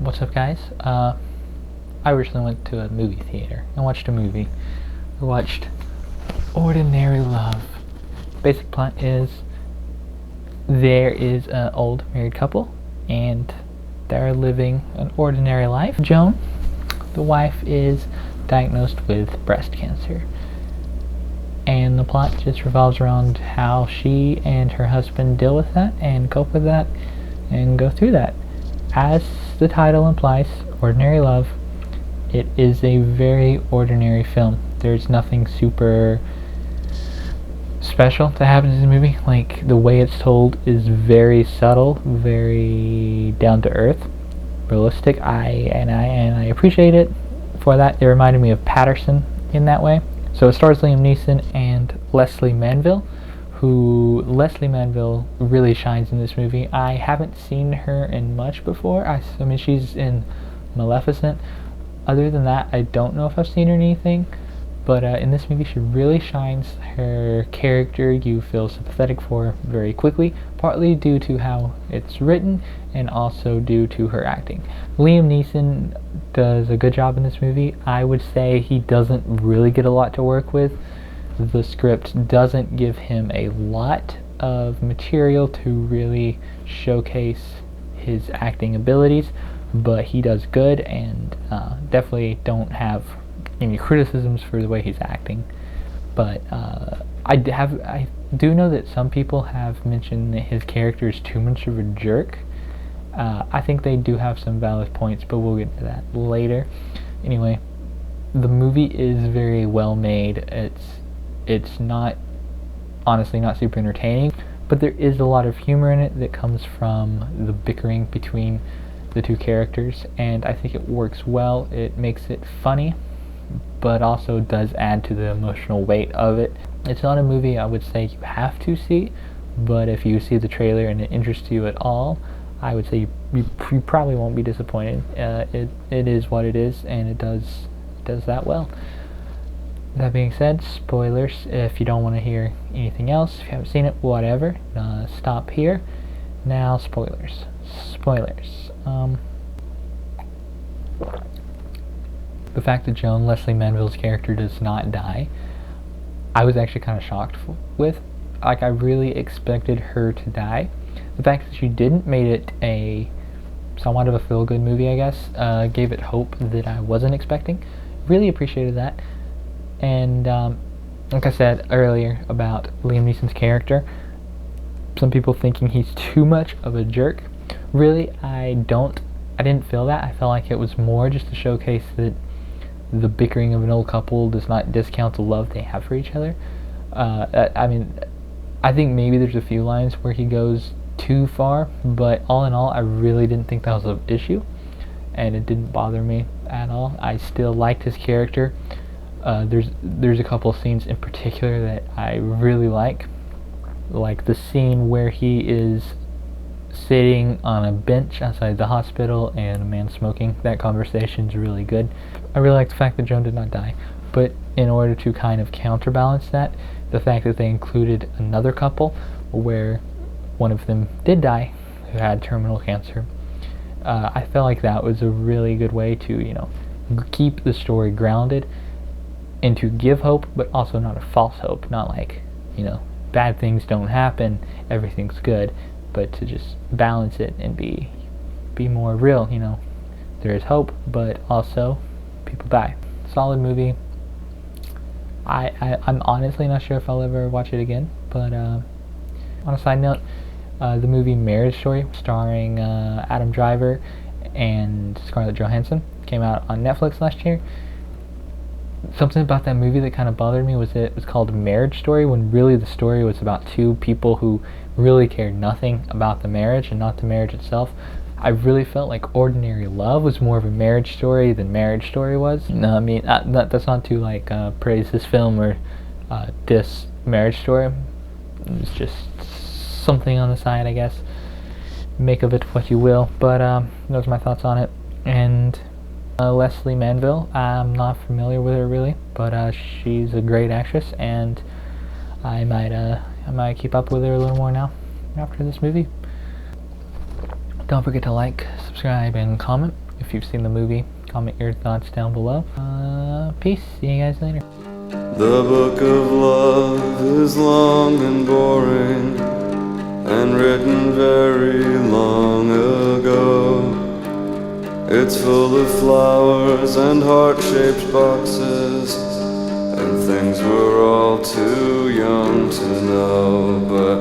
What's up, guys? I recently went to a movie theater and watched a movie. I watched Ordinary Love. Basic plot is there is an old married couple and they're living an ordinary life. Joan, the wife, is diagnosed with breast cancer. And the plot just revolves around how she and her husband deal with that and cope with that and go through that. As the title implies, Ordinary Love, it is a very ordinary film. There's nothing super special that happens in the movie. Like, the way it's told is very subtle, very down to earth, realistic. I appreciate it for that. It reminded me of Patterson in that way. So it stars Liam Neeson and Lesley Manville, who Lesley Manville really shines in this movie. I haven't seen her in much before. I mean, she's in Maleficent. Other than that, I don't know if I've seen her in anything. But in this movie, she really shines. Her character, you feel sympathetic for very quickly, partly due to how it's written and also due to her acting. Liam Neeson does a good job in this movie. I would say he doesn't really get a lot to work with. The script doesn't give him a lot of material to really showcase his acting abilities, but he does good, and definitely don't have any criticisms for the way he's acting. But I do know that some people have mentioned that his character is too much of a jerk. I think they do have some valid points, but we'll get to that later. Anyway, the movie is very well made. It's not, honestly, not super entertaining, but there is a lot of humor in it that comes from the bickering between the two characters, and I think it works well. It makes it funny, but also does add to the emotional weight of it. It's not a movie I would say you have to see, but if you see the trailer and it interests you at all, I would say you probably won't be disappointed. It is what it is, and it does that well. That being said, spoilers. If you don't want to hear anything else, if you haven't seen it, whatever, stop here. Now, spoilers. The fact that Joan, Lesley Manville's character, does not die, I was actually kind of shocked with. Like, I really expected her to die. The fact that she didn't made it a somewhat of a feel-good movie, I guess. Gave it hope that I wasn't expecting. Really appreciated that. And like I said earlier about Liam Neeson's character, some people thinking he's too much of a jerk. Really, I didn't feel that. I felt like it was more just to showcase that the bickering of an old couple does not discount the love they have for each other. I mean, I think maybe there's a few lines where he goes too far, but all in all, I really didn't think that was an issue, and it didn't bother me at all. I still liked his character. There's a couple of scenes in particular that I really like the scene where he is sitting on a bench outside the hospital and a man smoking. That conversation's really good. I really like the fact that Joan did not die, but in order to kind of counterbalance that, the fact that they included another couple where one of them did die, who had terminal cancer, I felt like that was a really good way to, keep the story grounded and to give hope, but also not a false hope. Not like, bad things don't happen, everything's good, but to just balance it and be more real. There is hope, but also people die. Solid movie. I'm honestly not sure if I'll ever watch it again, but on a side note, the movie Marriage Story, starring Adam Driver and Scarlett Johansson, came out on Netflix last year. Something about that movie that kind of bothered me was that it was called Marriage Story, when really the story was about two people who really cared nothing about the marriage and not the marriage itself. I really felt like Ordinary Love was more of a marriage story than Marriage Story was. No, I mean, that's not to praise this film or diss Marriage Story. It's just something on the side, I guess. Make of it what you will. But those are my thoughts on it. And Lesley Manville, I'm not familiar with her really, but she's a great actress, and I might keep up with her a little more now after this movie. Don't forget to like, subscribe, and comment. if you've seen the movie. Comment your thoughts down below. Peace. See you guys later. The book of love is long and boring, and written very long ago. It's full of flowers and heart-shaped boxes, and things we're all too young to know, but